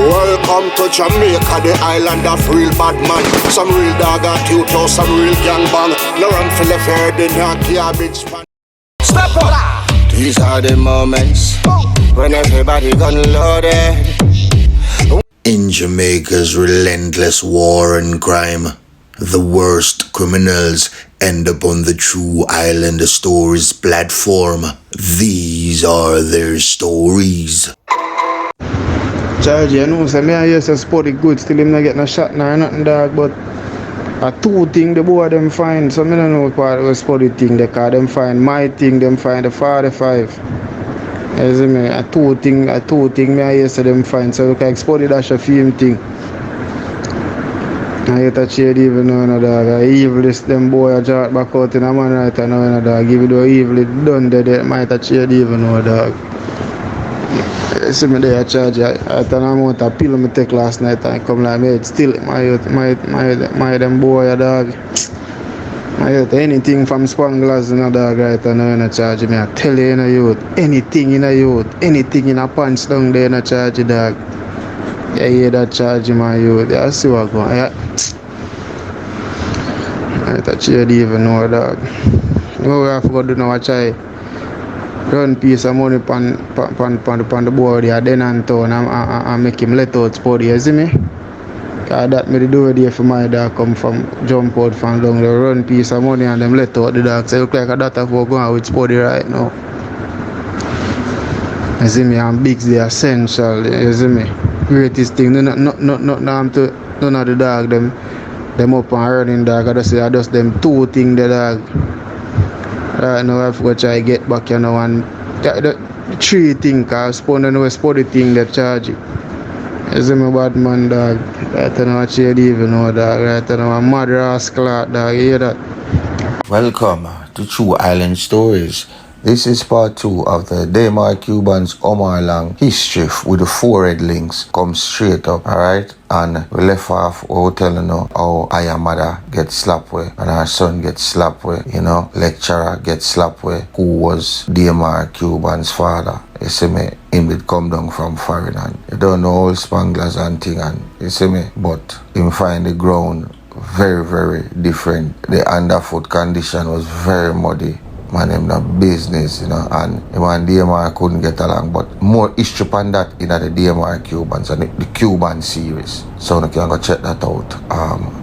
Welcome to Jamaica, the island of real bad man. Some real dog at you, some real gang bang. No run for the fair, they not garbage pan. Step up! These are the moments when everybody gun loaded. In Jamaica's relentless war and crime, the worst criminals end up on the True Island Stories platform. These are their stories. Charge, you know, so me I used to spot it good, still him not getting a shot nor nothing dog, but a two thing the boy them find, so me don't know what was spot the thing they call them find my thing, them find the 45. You see me, a two thing me I used to them find, so look like spot it dash a film thing. I get a shade even now, no dog. I evilest them boy a jot back out in a man right now, no dog. Give it the evil it done there, might a shade even now, dog. You see me there, charge. I turn amount of pill me take last night and come like me head still my them boy a dog. I get anything from Spanglers in a dog right now in a charge me. I tell you in a youth, anything in a youth, anything in a pants down there in a charge dog. You hear that charge my youth, I see what going on. I touch you even know dog. No we have to go do now a try. Run piece of money pan the board there, then and town and make him let out sport, you see me? Cause that me do it there for my dog come from jump out from down the run piece of money and them let out the dog. So you look like a daughter for going out with sporty right now. You see me, and Bigs the essential, you see me? Greatest thing, none of the dog them up and running dog, I just them two things the dog. Right now I have to try get back you know and the three things cause spawn know spot the thing that charge it. You see me bad man dog. Right now I shade even know dog. Right now I'm mad rascal dog, you hear that? Welcome to True Island Stories. This is part 2 of the Demar Cubans Omar Lang history with the 4 red links. Come straight up, alright? And we left off, we'll tell you know how our mother gets slapped with and our son gets slapped with, you know, lecturer gets slapped with, who was Demar Cuban's father. You see me, him did come down from foreign and you don't know all spanglers and thing and you see me, but him find the ground very, very different. The underfoot condition was very muddy. Man, him not business, you know, and him and DMR couldn't get along, but more history on that in the DMR Cubans and the Cuban series. So you can go check that out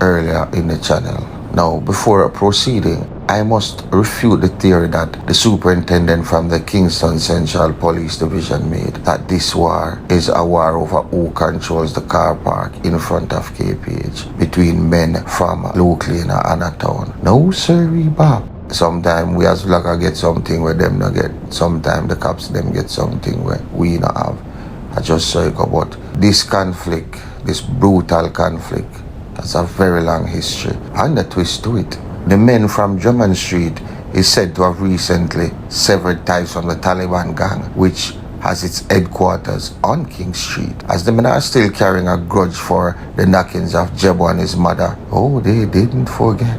earlier in the channel. Now, before proceeding, I must refute the theory that the superintendent from the Kingston Central Police Division made, that this war is a war over who controls the car park in front of KPH between men from Luke-Lane and Anatown. No, sirree, Bob. Sometimes we as vlogger get something where them not get. Sometimes the cops them get something where we not have. I just say about this conflict, this brutal conflict, has a very long history and a twist to it. The men from Drummond Street is said to have recently severed ties from the Taliban gang, which has its headquarters on King Street, as the men are still carrying a grudge for the knockings of Jebo and his mother. Oh, they didn't forget.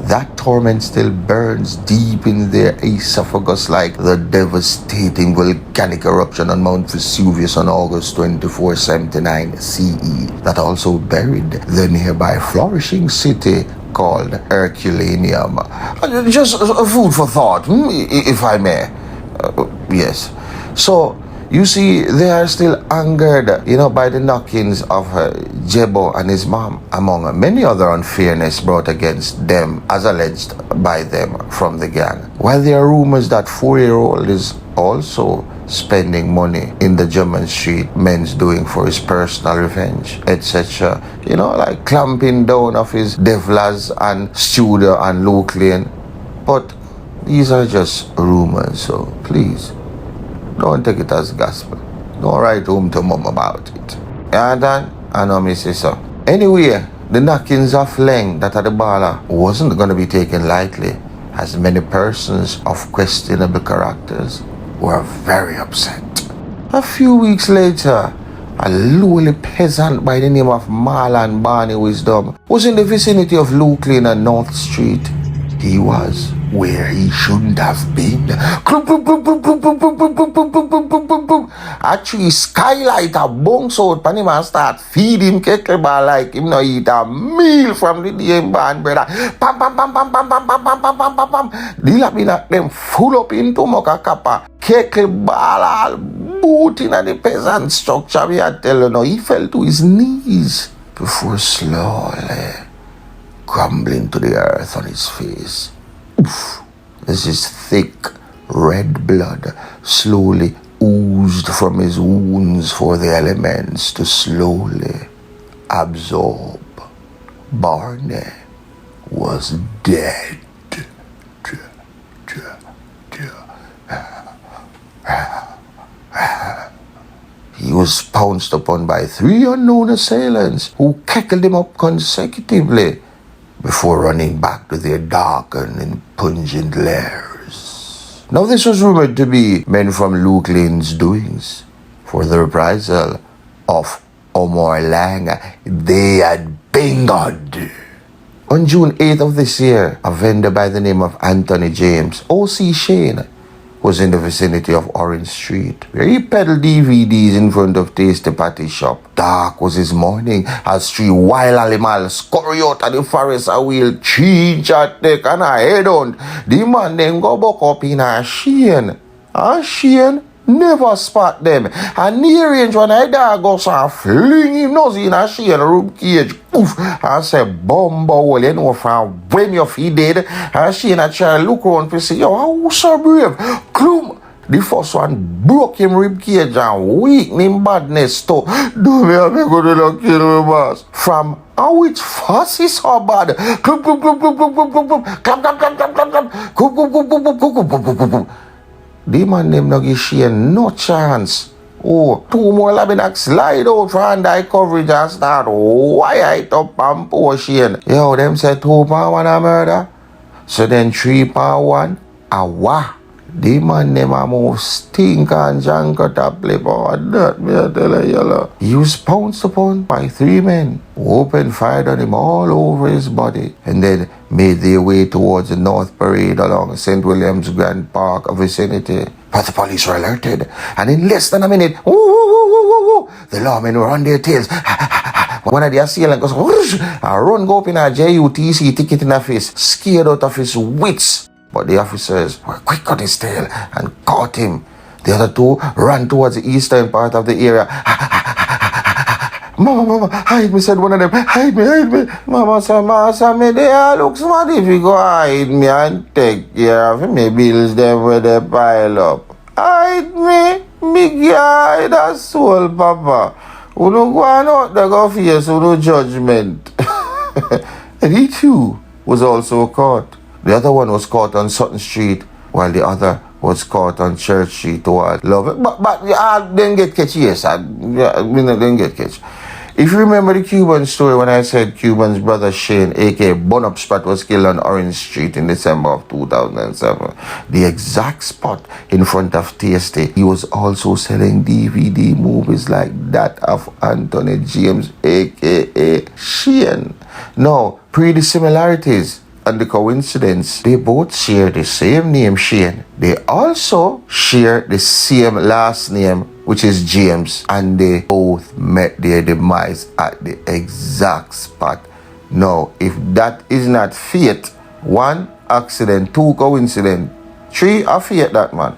That torment still burns deep in their esophagus like the devastating volcanic eruption on Mount Vesuvius on August 24, 79 CE that also buried the nearby flourishing city called Herculaneum. Just food for thought, if I may. Yes. So, you see, they are still angered, you know, by the knockings of Jebo and his mom, among many other unfairness brought against them, as alleged by them from the gang. While there are rumors that 4-year-old is also spending money in the German street men's doing for his personal revenge, etc. You know, like clamping down of his Devlas and Studio and Luke Lane. But these are just rumors, so please, don't take it as gospel. Don't write home to mom about it. You understand? I know me say so. Anyway, the knockings of Leng that at the baller wasn't going to be taken lightly, as many persons of questionable characters were very upset. A few weeks later, a lowly peasant by the name of Marlon Barney Wisdom was in the vicinity of Luke Lane and North Street. He was where he shouldn't have been. A tree skylight a bounce out pan him and start feed him kettlebell like him no eat a meal from the damn band, brother. Pam pam pam pam pam pam pam pam pam pam pam pam. The lapina them full up into Moka Kappa. Kettlebell all booting at the peasant structure. Me I tell you now, he fell to his knees before slowly crumbling to the earth on his face. Oof. As his thick red blood slowly oozed from his wounds for the elements to slowly absorb. Barney was dead. He was pounced upon by 3 unknown assailants who cackled him up consecutively before running back to their darkened and pungent lairs. Now this was rumored to be men from Luke Lane's doings for the reprisal of Omar Lang they had bingoed. On June 8th of this year, a vendor by the name of Anthony James, O.C. Shane, was in the vicinity of Orange Street, where he peddled DVDs in front of Tasty Patty shop. Dark was his morning as 3 wild animals scurry out of the forest and will change at deck and a head on. The man then go back up in a Shane. And Shane never spot them. And near range when I dog goes and fling him nose in a Shane rib cage. Oof! And say, Bumbo, well, you know from when your feet dead. And Shane a try look around to say, yo, how so brave? Clum! The first one broke him rib cage and weakened him badness too. Do me have a good kill me, boss. From which fuss is so bad? Clum, clum, clum, clum, clum, clum, clum, clum, clam, clam, clam, clam, clam, clam, clum, clum, clum, clum, clum, clum, clum, clum. The man them no give Shane no chance. Oh, 2 more Labinak slide out for hand-eye coverage and start wire it up and pour Shane. Yo, them say 2-1 a murder. So then 3-1 a wah. The man them a move stink and junk at a play for that, me I tell you. He was pounced upon by 3 men who opened fire on him all over his body and then made their way towards the North Parade along St. William's Grand Park vicinity. But the police were alerted, and in less than a minute, the lawmen were on their tails. One of the assailants goes, whoosh, and run go up in a JUTC ticket in the face, scared out of his wits. But the officers were quick on his tail and caught him. The other 2 ran towards the eastern part of the area. Mama, hide me, said one of them. Hide me. Mama said, me there looks mad if you go hide me and take care of me bills them where they pile up. Hide me, big guy, that's soul, Papa. You don't go on out there go face no judgment. And he too was also caught. The other one was caught on Sutton Street, while the other was caught on Church Street toward Love. But didn't get catch, yes. I didn't get catch. If you remember the Cuban story when I said Cuban's brother Shane, aka Bonup Spot, was killed on Orange Street in December of 2007, the exact spot in front of Tasty, he was also selling DVD movies like that of Anthony James, aka Shane. Now, pretty similarities. And the coincidence, they both share the same name, Shane. They also share the same last name, which is James. And they both met their demise at the exact spot. Now, if that is not fate, 1, accident, 2, coincidence, 3, a fate that man.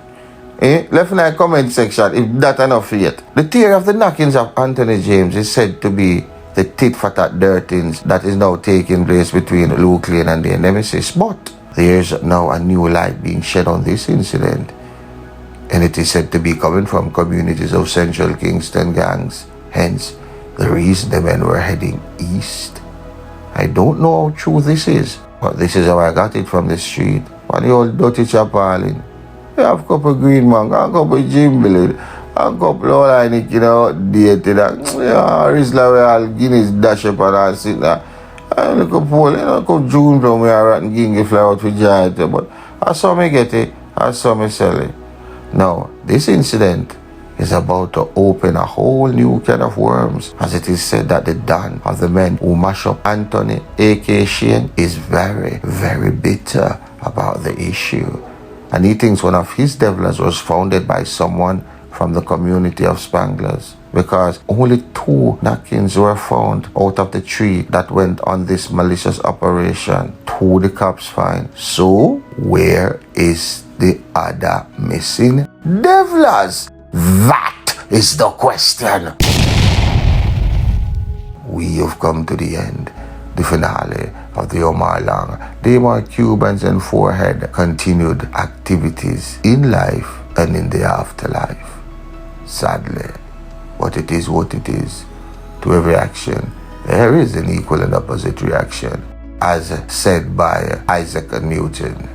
Left in the comment section if that is not fate. The theory of the knockings of Anthony James is said to be the tit-for-tat dirtings that is now taking place between Luke Lane and their nemesis. But there's now a new light being shed on this incident, and it is said to be coming from communities of Central Kingston gangs. Hence, the reason the men were heading east. I don't know how true this is, but this is how I got it from the street. On the old dirty chapalin. You have a couple green man, a couple Jimbilly, a couple of like, you know, dated that. Yeah, Rizla where all Guinness dash up and all sit there. And look up Paul, you know, come June from where I gingy fly out with giant. But I saw me get it, I saw me sell it. Now, this incident is about to open a whole new can of worms, as it is said that the Don of the men who mash up Anthony, aka Shane, is very, very bitter about the issue. And he thinks one of his devlers was founded by someone from the community of Spanglers, because only 2 knockings were found out of the 3 that went on this malicious operation. 2 the cops find. So where is the other missing devlers? That is the question. We have come to the end, the finale of the Omar Long, Damar Cubans and Forehead continued activities in life and in the afterlife. Sadly, but it is what it is. To every action, there is an equal and opposite reaction, as said by Isaac Newton.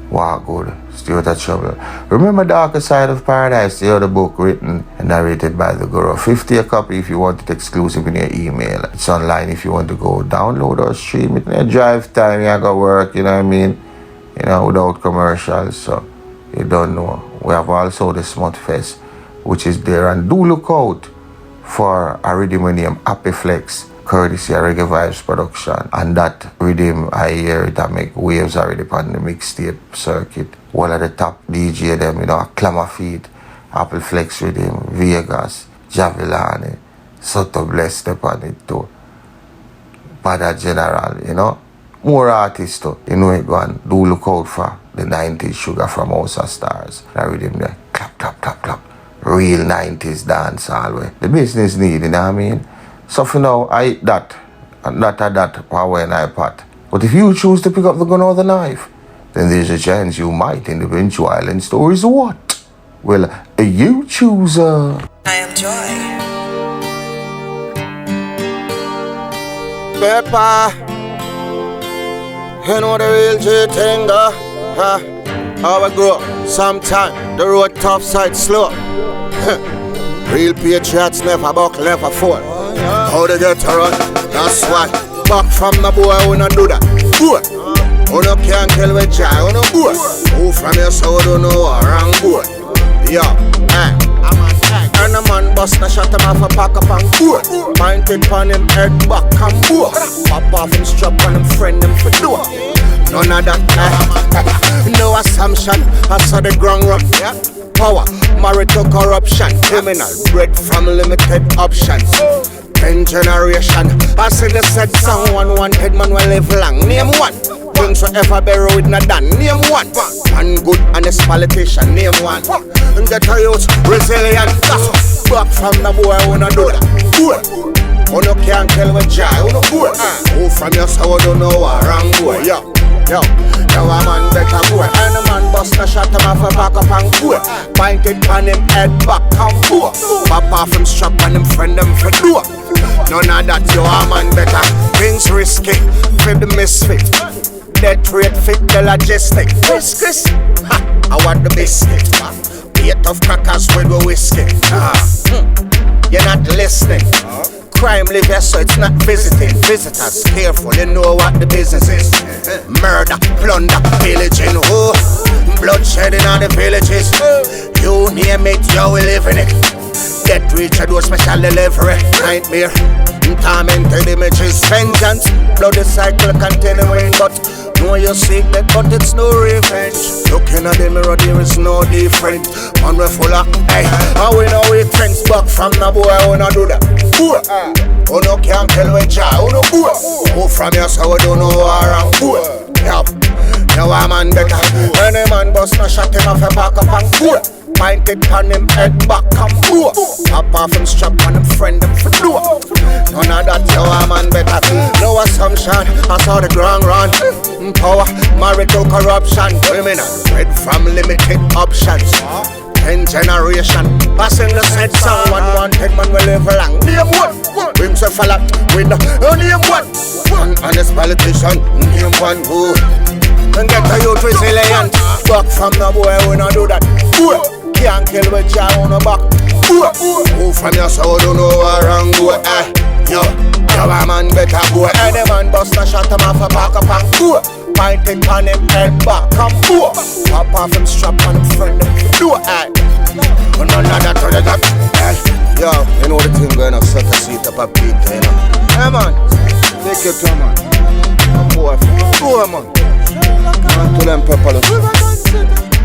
Wow, good. Stay out of trouble. Remember Darker Side of Paradise, the other book written and narrated by the Guru. 50 a copy if you want it exclusive in your email. It's online if you want to go download or stream it in your drive time. You go work, you know what I mean? You know, without commercials. So, you don't know. We have also the Smut Fest, which is there. And do look out for a rhythm named Happy Flex, courtesy of Reggae Vibes production. And that rhythm, I hear it, I make waves already on the mixtape circuit. One of the top DJ them, you know, Clamor Feet, Apple Flex Rhythm, Vegas, Javilani, Sotto blessed upon it too. Pada General, you know. More artists too, you know it go on. Do look out for the 90s Sugar from House of Stars. That rhythm there, clap, clap, clap, clap. Real 90s dance always. The business need, you know what I mean? So for now, I eat that, and that power and iPad. But if you choose to pick up the gun or the knife, then there's a chance you might in the eventual island stories what? Well, you choose I am Joy. Pepper, you know the real G thing, huh? How I grow up, sometime the road tough side slow. Real patriots never buckle, never fall. How they get to run, that's why. Back from the boy, we not do that. Boy, who no can't kill with joy, who no boy. Who from your soul don't know what wrong boy. Yo, and a man bust a shot him off a pack up and boy. Pointed on him head back and boy. Pop off him strap on him friend him for door. None of that, no assumption, I saw the ground rough. Power, married to corruption. Criminal, bred from limited options. 10 generation, I see the said someone wanted man will live long. Name one, things forever bury with not done. Name one, one good honest politician. Name one, and get a youth resilient. Back from the boy who no do that. Boy, who no can't kill with joy. Who no boy, who from your soul don't know what wrong boy. Yo, a man better boy. And a man bust a shot him off a back up and boy. Pointed on him head back and boy. Pop off him strap on him friend him for door. None of that, you a man better. Things risky, for the misfit. Death rate fit the logistic. Chris, I want the biscuit. Be a tough crackers with the whiskey. You're not listening. Crime live here, so it's not visiting. Visitors, careful, you know what the business is. Murder, plunder, pillaging, bloodshed in all the villages. You name it, you will live in it. Get rich, I do a special delivery. Nightmare, tormented images. Vengeance, bloody cycle continuing. But know you seek that, but it's no revenge. Looking at the mirror, there is no different. Man, we're full of, hey, how we know we trends back from the boy, who no do that. Boy, who no can't tell with joy, who no boy. Who from your soul don't know what wrong, boy. Yup, now a man better. Any man bust no shot him off a back up and boy. Pointed on him head back and boy. Pop off him strap on him friend him for door. None of that, you a man better. No assumption, I saw the ground run. Power, married to corruption. Criminal, bred from limited options. 10 generation, passing the said someone wanted man will live long. Name one, brings a fella with the name one. One honest politician, name one who. And get a youth resilient. Back from the boy, we not do that. Can't kill with joy on the back. Who from your soul don't know what wrong boy. Yo, a man better boy. Any man bust a shot him off a back up and boy. Pointed on him head back and boy. Pop off him strap on him friend him do but none of that other that. Yo, you know the thing going to suck a seat up a beat, you know. Hey man, take your time man. Boy, man. To them properly.